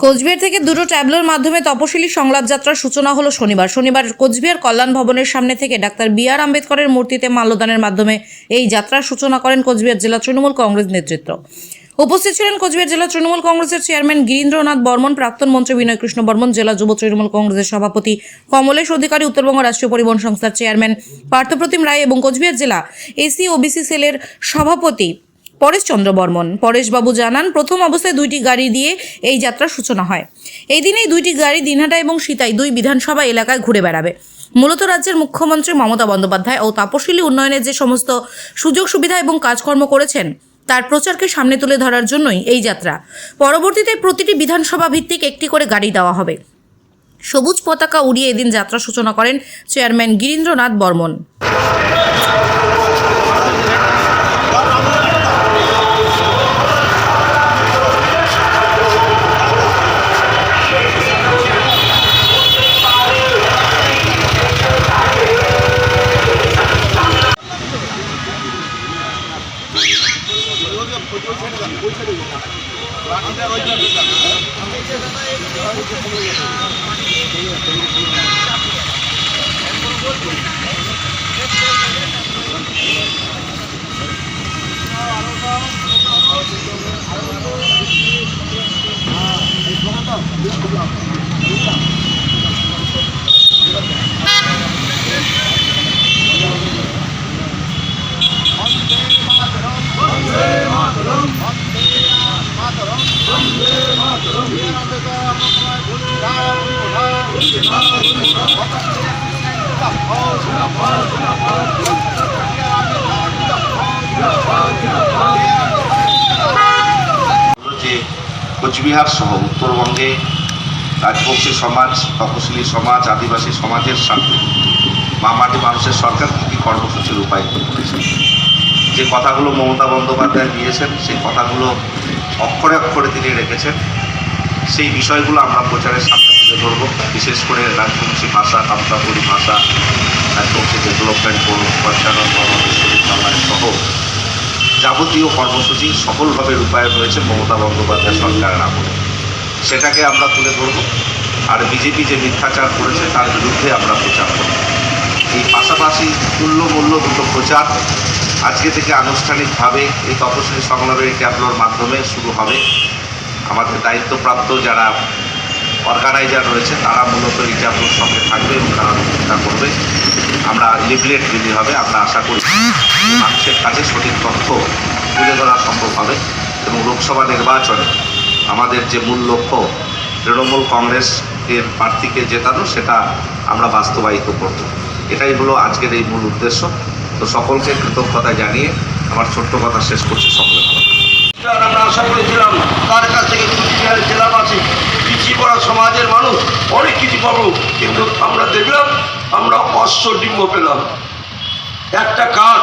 কোচবিহার থেকে দুটো ট্যাবলোর মাধ্যমে তপশিলি সংলাপ যাত্রার সূচনা হলো শনিবার কোচবিহার কল্যাণ ভবনের সামনে থেকে ডাক্তার বি.আর. আম্বেদকরের মূর্তিতে মাল্যদানের মাধ্যমে এই যাত্রার সূচনা করেন কোচবিহার জেলা তৃণমূল কংগ্রেস নেতৃত্ব। উপস্থিত ছিলেন কোচবিহার জেলা তৃণমূল কংগ্রেসের চেয়ারম্যান গিরীন্দ্রনাথ বর্মন, প্রাক্তন মন্ত্রী বিনয় কৃষ্ণ বর্মন, জেলা যুব তৃণমূল কংগ্রেসের সভাপতি কমলেশ অধিকারী, উত্তরবঙ্গ রাষ্ট্রীয় পরিবহন সংস্থার চেয়ারম্যান পার্থপ্রতিম রায় এবং কোচবিহার জেলা এসি ওবিসি সেলের সভাপতি পরেশ চন্দ্র বর্মন। পরেশবাবু জানান, প্রথম অবস্থায় দুইটি গাড়ি দিয়ে এই যাত্রার সূচনা হয়। এই দিনেই দুইটি গাড়ি দিনহাটা এবং সিতাই দুই বিধানসভা এলাকায় ঘুরে বেড়াবে। মূলত রাজ্যের মুখ্যমন্ত্রী মমতা বন্দ্যোপাধ্যায় ও তপশিলি উন্নয়নের যে সমস্ত সুযোগ সুবিধা এবং কাজকর্ম করেছেন তার প্রচারকে সামনে তুলে ধরার জন্যই এই যাত্রা। পরবর্তীতে প্রতিটি বিধানসভা ভিত্তিক একটি করে গাড়ি দেওয়া হবে। সবুজ পতাকা উড়িয়ে এদিন যাত্রা সূচনা করেন চেয়ারম্যান গিরীন্দ্রনাথ বর্মন। কোচবিহার সহ উত্তরবঙ্গে রাজবংশী সমাজ, তপশিলি সমাজ, আদিবাসী সমাজের সাথে মা মাটি মানুষের সরকার কী কর্মসূচি রূপায়িত করেছে। যে কথাগুলো মমতা বন্দ্যোপাধ্যায় দিয়েছেন সেই কথাগুলো অক্ষরে অক্ষরে তিনি রেখেছেন। সেই বিষয়গুলো আমরা প্রচারের সামনে তুলে ধরব। বিশেষ করে রাজবংশী ভাষা, কামতাপুরী ভাষা, রাজবংশী ডেভেলপমেন্ট বোর্ড, পঞ্চানন সহ যাবতীয় কর্মসূচি সফলভাবে রূপায়ণ হয়েছে মমতা বন্দ্যোপাধ্যায় সরকারের আমলে। সেটাকে আমরা তুলে ধরব। আর বিজেপি যে মিথ্যাচার করেছে তার বিরুদ্ধে আমরা প্রচার করব। এই পাশাপাশি তুল্যমূল্য দুটো প্রচার আজকে থেকে আনুষ্ঠানিকভাবে এই তপশিলি সংলাপের ট্যাবলোর মাধ্যমে শুরু হবে। আমাদের দায়িত্বপ্রাপ্ত যারা অর্গানাইজার রয়েছে তারা মূলত এই ট্যাবলোর সঙ্গে থাকবে এবং তারা চেষ্টা করবে। আমরা লিফলেট বিলি হবে। আমরা আশা করি মানুষের কাছে সঠিক তথ্য তুলে ধরা সম্ভব হবে এবং লোকসভা নির্বাচনে আমাদের যে মূল লক্ষ্য তৃণমূল কংগ্রেসের প্রার্থীকে জেতানো, সেটা আমরা বাস্তবায়িত করব। এটাই হলো আজকের এই মূল উদ্দেশ্য। তো সকলকে কৃতজ্ঞতা জানিয়ে আমার ছোট্ট কথা শেষ করছি। সকলে ভালো। আমরা আশা করেছিলাম তার কাছ থেকে কুচবিহারের জেলাবাসী, পিছিয়ে পড়া সমাজের মানুষ অনেক কিছু পাবো, কিন্তু আমরা দেখলাম আমরা অশ্বডিম্ব পেলাম। একটা কাজ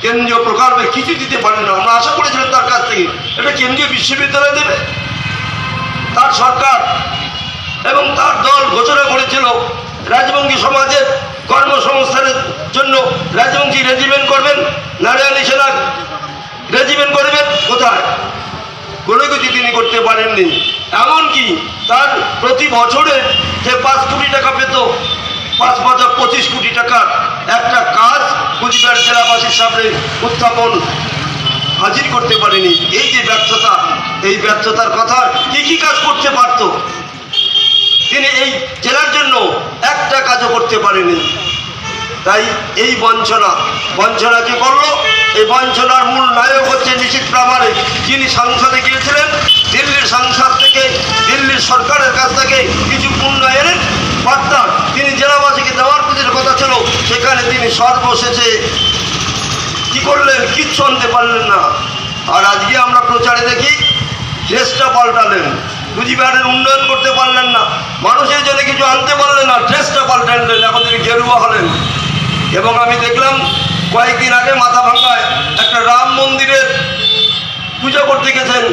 কেন্দ্রীয় প্রকল্পে কিছু দিতে পারে না। আমরা আশা করেছিলাম তার কাছ থেকে এটা কেন্দ্রীয় বিশ্ববিদ্যালয় দেবে। তার সরকার এবং তার দল ঘোষণা করেছিল রাজবংশী সমাজের কর্মসংস্থানের জন্য রাজবংশী রেজিমেন্ট করবেন, নারায়ণী সেনার রেজিমেন্ট করবেন। কোথায়? কোনো কিছু তিনি করতে পারেননি। এমনকি তার প্রতি বছরে যে 5 কোটি টাকা পেত, 5 বছর 25 কোটি টাকার একটা কাজ কুচবিহার জেলাবাসীর সামনে উত্থাপন হাজির করতে পারেনি। এই যে ব্যর্থতা, এই ব্যর্থতার কথা কি কাজ করতে পারত তিনি এই জেলার জন্য একটা কাজও করতে পারেনি। তাই এই বঞ্চনা কি করলো? এই বঞ্চনার মূল নায়ক হচ্ছে নিশীথ প্রামাণিক, যিনি সংসদে গিয়েছিলেন। দিল্লির সংসদ থেকে, দিল্লির সরকারের কাছ থেকে কিছু উন্নয়নের বার্তা তিনি জেলাবাসীকে দেওয়ার কথা ছিল, সেখানে তিনি সর্বশেষে কি করলেন? কিচ্ছু আনতে পারলেন না। আর আজকে আমরা প্রচারে দেখি ড্রেসটা পাল্টালেন, কুচবিহারের উন্নয়ন করতে পারলেন না, মানুষের জন্য কিছু আনতে পারলেন না, ড্রেসটা পাল্টালেন, এখন তিনি গেরুয়া হলেন। এবং আমি দেখলাম কয়েকদিন আগে মাথা ভাঙ্গায় একটা রাম মন্দিরের পূজা করতে গেছেন,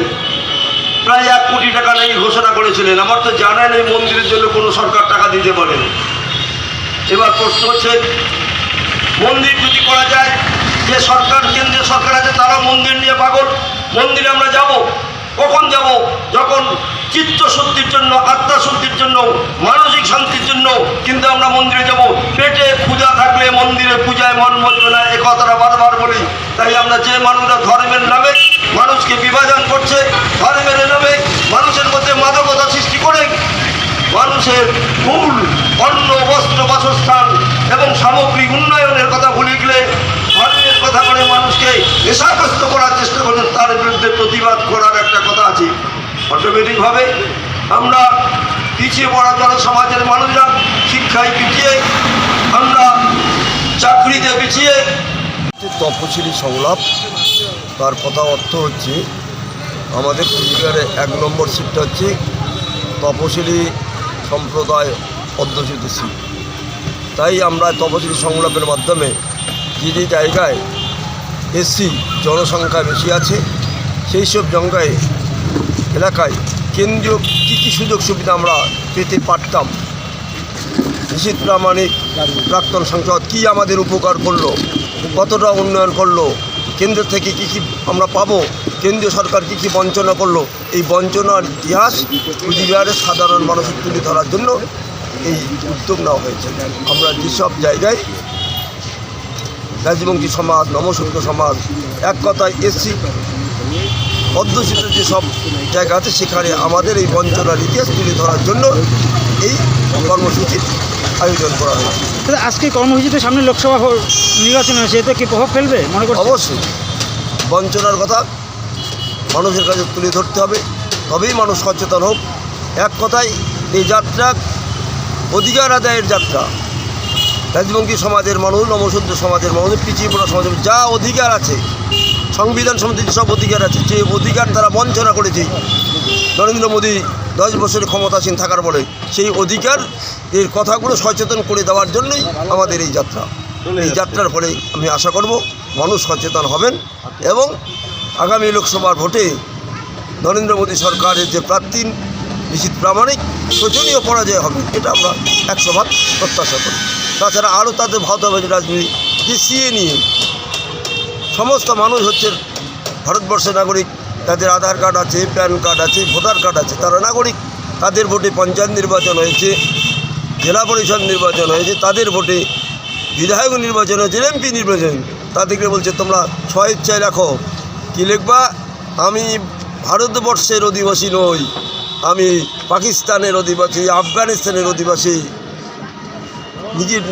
প্রায় 1 কোটি টাকা নাকি ঘোষণা করেছিলেন। আমার তো জানা নেই মন্দিরের জন্য কোনো সরকার টাকা দিতে পারেন। এবার প্রশ্ন হচ্ছে, মন্দির যদি করা যায়, যে সরকার, কেন্দ্রীয় সরকার আছে তারা মন্দির নিয়ে পাগল। মন্দিরে আমরা যাব, কখন যাব? যখন চিত্ত শুদ্ধির জন্য, আত্মা শুদ্ধির জন্য, মানসিক শান্তির জন্য কিন্তু আমরা মন্দিরে যাব। পেটে পূজা থাকলে মন্দিরে পূজায় মন বসবে না, এ কথাটা বারবার বলি। তাই আমরা যে মানুষরা ধর্মের নামে মানুষকে বিভাজন করছে, ধর্মের নামে মানুষের মধ্যে মাদকতা সৃষ্টি করে মানুষের মূল অন্ন, বস্ত্র, বাসস্থান এবং সামগ্রিক উন্নয়নের কথা ভুলে গেলে ধর্মের কথা বলে মানুষকে নেশাগ্রস্ত করার চেষ্টা করছেন, তার বিরুদ্ধে প্রতিবাদ করার একটা কথা আছে। অটোমেটিকভাবে আমরা পিছিয়ে পড়া জনসমাজের মানুষরা শিক্ষায় পিছিয়ে, আমরা চাকরিতে পিছিয়ে। তপশিলি সংলাপ, তার কথা অর্থ হচ্ছে আমাদের কুচবিহারে 1 নম্বর সিটটা হচ্ছে তপশিলি সম্প্রদায় অধ্যুষিত সিট। তাই আমরা তপশিলি সংলাপের মাধ্যমে যে জায়গায় এসসি জনসংখ্যা বেশি আছে সেই সব এলাকায় কেন্দ্রীয় কী সুযোগ সুবিধা আমরা পেতে পারতাম, নিশীথ প্রামাণিক প্রাক্তন সাংসদ কী আমাদের উপকার করলো, কতটা উন্নয়ন করলো, কেন্দ্র থেকে কী আমরা পাবো, কেন্দ্রীয় সরকার কী বঞ্চনা করলো, এই বঞ্চনার ইতিহাস কুচবিহারের সাধারণ মানুষের তুলে ধরার জন্য এই উদ্যোগ নেওয়া হয়েছে। আমরা যেসব জায়গায় রাজবংশী সমাজ, নমশূদ্র সমাজ, এক কথায় এসসি অধ্যুষিত যেসব জায়গা আছে সেখানে আমাদের এই বঞ্চনার ইতিহাস তুলে ধরার জন্য এই কর্মসূচির আয়োজন করা হয়েছে। আজকে কর্মসূচিতে সামনে লোকসভা নির্বাচন হয়েছে, এতে কি প্রভাব ফেলবে মনে করছেন? অবশ্যই বঞ্চনার কথা মানুষের কাছে তুলে ধরতে হবে, তবেই মানুষ সচেতন হোক। এক কথায় এই যাত্রা অধিকার আদায়ের যাত্রা। রাজবংশী সমাজের মানুষ, নমশূদ্র সমাজের মানুষ, পিছিয়ে পড়া সমাজের যা অধিকার আছে, সংবিধান সম্বন্ধে যেসব অধিকার আছে, যে অধিকার তারা বঞ্চনা করেছে নরেন্দ্র মোদী 10 বছরের ক্ষমতাসীন থাকার বলে, সেই অধিকার এর কথাগুলো সচেতন করে দেওয়ার জন্যই আমাদের এই যাত্রা। এই যাত্রার ফলে আমি আশা করব মানুষ সচেতন হবেন এবং আগামী লোকসভার ভোটে নরেন্দ্র মোদী সরকারের যে প্রার্থী নিশীথ প্রামাণিক শোচনীয় পরাজয় হবে, এটা আমরা 100% প্রত্যাশা করি। তাছাড়া আরও তাদের ভাবতে হবে যে রাজনীতি যে সিএ নিয়ে সমস্ত মানুষ হচ্ছে ভারতবর্ষের নাগরিক, তাদের আধার কার্ড আছে, প্যান কার্ড আছে, ভোটার কার্ড আছে, তারা নাগরিক। তাদের ভোটে পঞ্চায়েত নির্বাচন হয়েছে, জেলা পরিষদ নির্বাচন হয়েছে, তাদের ভোটে বিধায়ক নির্বাচন হয়েছে, এমপি নির্বাচন। তাদেরকে বলছে তোমরা স্বেচ্ছায় রাখো, কী লিখবা, আমি ভারতবর্ষের অধিবাসী নই, আমি পাকিস্তানের অধিবাসী, আফগানিস্তানের অধিবাসী। নিজের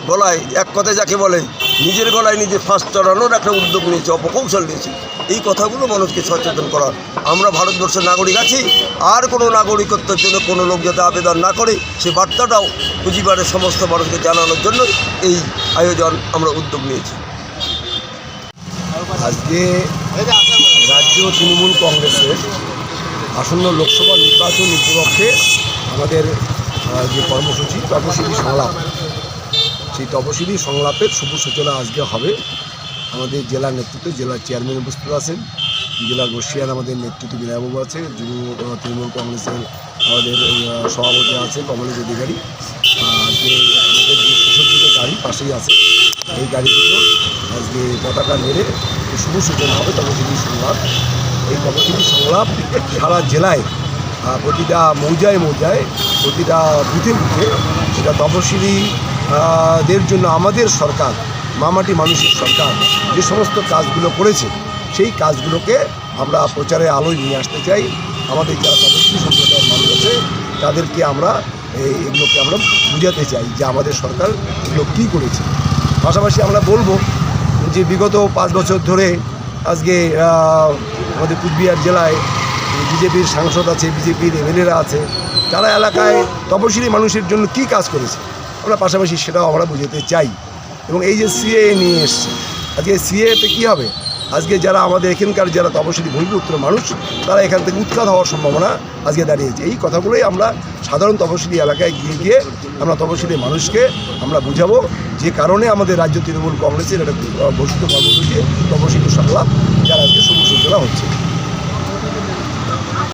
গলায়, এক কথায় যাকে বলে নিজের গলায় নিজে ফাঁস চড়ানোর একটা উদ্যোগ নিয়েছে, অপকৌশল নিয়েছে। এই কথাগুলো মানুষকে সচেতন করা। আমরা ভারতবর্ষের নাগরিক আছি, আর কোনো নাগরিকত্বের জন্য কোনো লোক যাতে আবেদন না করে সে বার্তাটাও কুচবিহারের সমস্ত মানুষকে জানানোর জন্য এই আয়োজন আমরা উদ্যোগ নিয়েছি। আজকে রাজ্য তৃণমূল কংগ্রেসের আসন্ন লোকসভা নির্বাচন উপলক্ষে আমাদের যে কর্মসূচি তপশিলি সংলাপ, সেই তপশিলি সংলাপের শুভ সূচনা আজকে হবে। আমাদের জেলার নেতৃত্বে জেলার চেয়ারম্যান উপস্থিত আছেন, জেলার বর্ষিয়ান আমাদের নেতৃত্ব বিনয়বাবু আছে, তৃণমূল কংগ্রেসের আমাদের সভাপতি আছে কমলেশ অধিকারী। আজকে আমাদের যে সুসজ্জিত গাড়ি পাশেই আছে, এই গাড়িগুলো আজকে পতাকা নেড়ে শুভ সূচনা হবে তপশিলি সংলাপ। এই তপশিলি সংলাপ সারা জেলায় প্রতিটা মৌজায় মৌজায়, প্রতিটা বুথে বুথে সেটা তপশিলি দের জন্য আমাদের সরকার, মামাটি মানুষের সরকার যে সমস্ত কাজগুলো করেছে সেই কাজগুলোকে আমরা প্রচারে আলোয় নিয়ে আসতে চাই। আমাদের যারা তপশিলি সম্প্রদায়ের মানুষ আছে তাদেরকে আমরা এগুলোকে আমরা বুঝাতে চাই যে আমাদের সরকার এগুলো কী করেছে। পাশাপাশি আমরা বলবো যে বিগত 5 বছর ধরে আজকে আমাদের কুচবিহার জেলায় বিজেপির সাংসদ আছে, বিজেপির এমএলএরা আছে, তারা এলাকায় তপশিলি মানুষের জন্য কী কাজ করেছে আমরা পাশাপাশি সেটাও আমরা বুঝাতে চাই। এবং এই যে সিএ নিয়ে এসছে, আজকে সিএতে কী হবে, আজকে যারা আমাদের এখানকার যারা তপশিলি ভূমিপুত্র মানুষ তারা এখান থেকে উৎখাত হওয়ার সম্ভাবনা আজকে দাঁড়িয়েছে। এই কথাগুলোই আমরা সাধারণ তপশিলি এলাকায় গিয়ে গিয়ে আমরা তপশিলি মানুষকে আমরা বুঝাবো যে কারণে আমাদের রাজ্য তৃণমূল কংগ্রেসের একটা ঘোষিত কর্মসূচি তপশিলি সংলাপ, যার আজকে শুভ সূচনা হচ্ছে।